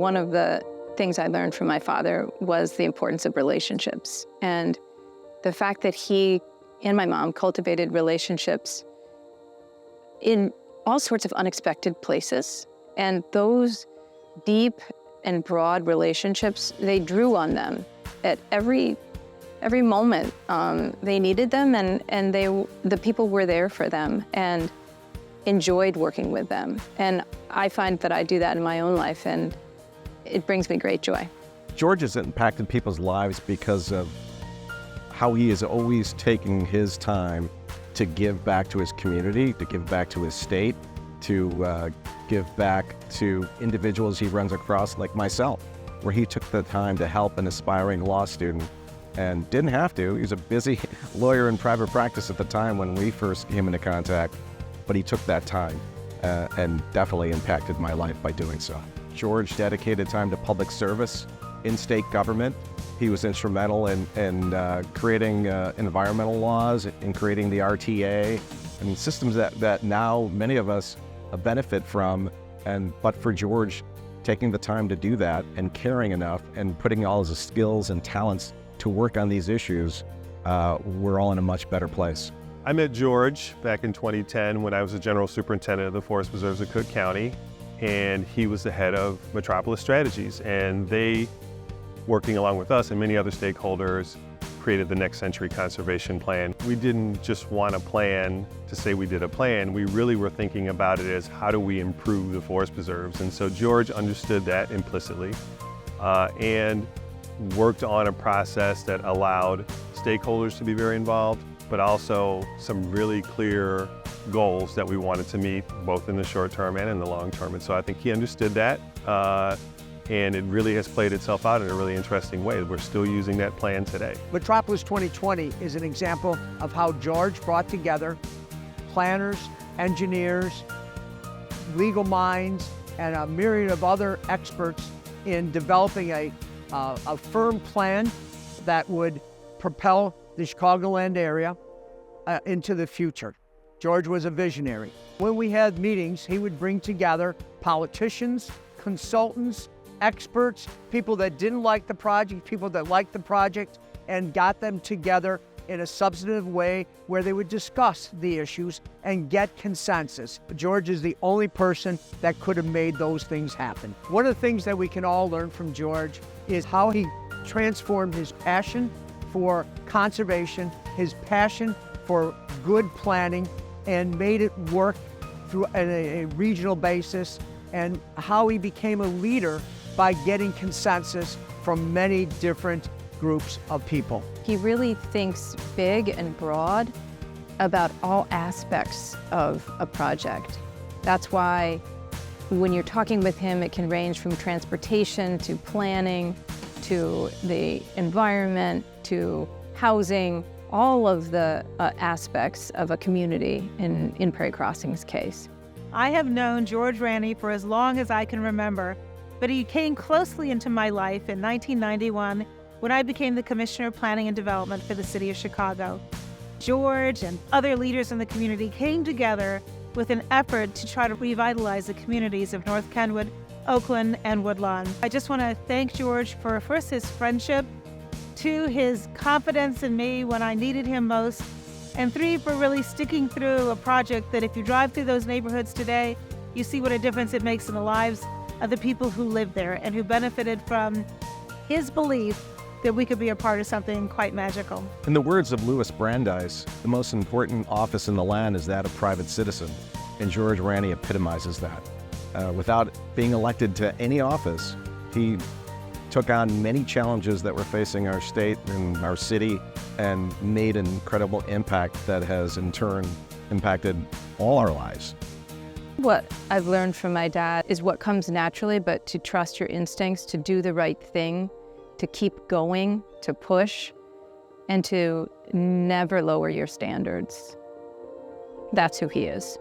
one of the things I learned from my father was the importance of relationships. And the fact that he and my mom cultivated relationships in all sorts of unexpected places. And those deep and broad relationships, they drew on them at every moment. They needed them, and the people were there for them and enjoyed working with them. And I find that I do that in my own life, and it brings me great joy. George has impacted people's lives because of how he is always taking his time to give back to his community, to give back to his state, to give back to individuals he runs across, like myself, where he took the time to help an aspiring law student and didn't have to. He was a busy lawyer in private practice at the time when we first came into contact, but he took that time and definitely impacted my life by doing so. George dedicated time to public service in state government. He was instrumental in creating environmental laws, in creating the RTA, and systems that now many of us benefit from. But for George taking the time to do that and caring enough and putting all his skills and talents to work on these issues, we're all in a much better place. I met George back in 2010 when I was the general superintendent of the Forest Preserves of Cook County, and he was the head of Metropolis Strategies, and they, working along with us and many other stakeholders, created the Next Century Conservation Plan. We didn't just want a plan to say we did a plan. We really were thinking about it as how do we improve the forest preserves. And so George understood that implicitly and worked on a process that allowed stakeholders to be very involved, but also some really clear goals that we wanted to meet both in the short term and in the long term. And so I think he understood that. And it really has played itself out in a really interesting way. We're still using that plan today. Metropolis 2020 is an example of how George brought together planners, engineers, legal minds, and a myriad of other experts in developing a firm plan that would propel the Chicagoland area into the future. George was a visionary. When we had meetings, he would bring together politicians, consultants, experts, people that didn't like the project, people that liked the project, and got them together in a substantive way where they would discuss the issues and get consensus. George is the only person that could have made those things happen. One of the things that we can all learn from George is how he transformed his passion for conservation, his passion for good planning, and made it work through a regional basis, and how he became a leader by getting consensus from many different groups of people. He really thinks big and broad about all aspects of a project. That's why when you're talking with him, it can range from transportation to planning to the environment to housing, all of the aspects of a community in Prairie Crossing's case. I have known George Ranney for as long as I can remember, but he came closely into my life in 1991 when I became the Commissioner of Planning and Development for the City of Chicago. George and other leaders in the community came together with an effort to try to revitalize the communities of North Kenwood, Oakland, and Woodlawn. I just want to thank George for first his friendship, 2, his confidence in me when I needed him most, and 3, for really sticking through a project that if you drive through those neighborhoods today, you see what a difference it makes in the lives of the people who live there and who benefited from his belief that we could be a part of something quite magical. In the words of Louis Brandeis, the most important office in the land is that of private citizen, and George Ranney epitomizes that. Without being elected to any office, he took on many challenges that were facing our state and our city and made an incredible impact that has in turn impacted all our lives. What I've learned from my dad is what comes naturally, but to trust your instincts, to do the right thing, to keep going, to push, and to never lower your standards. That's who he is.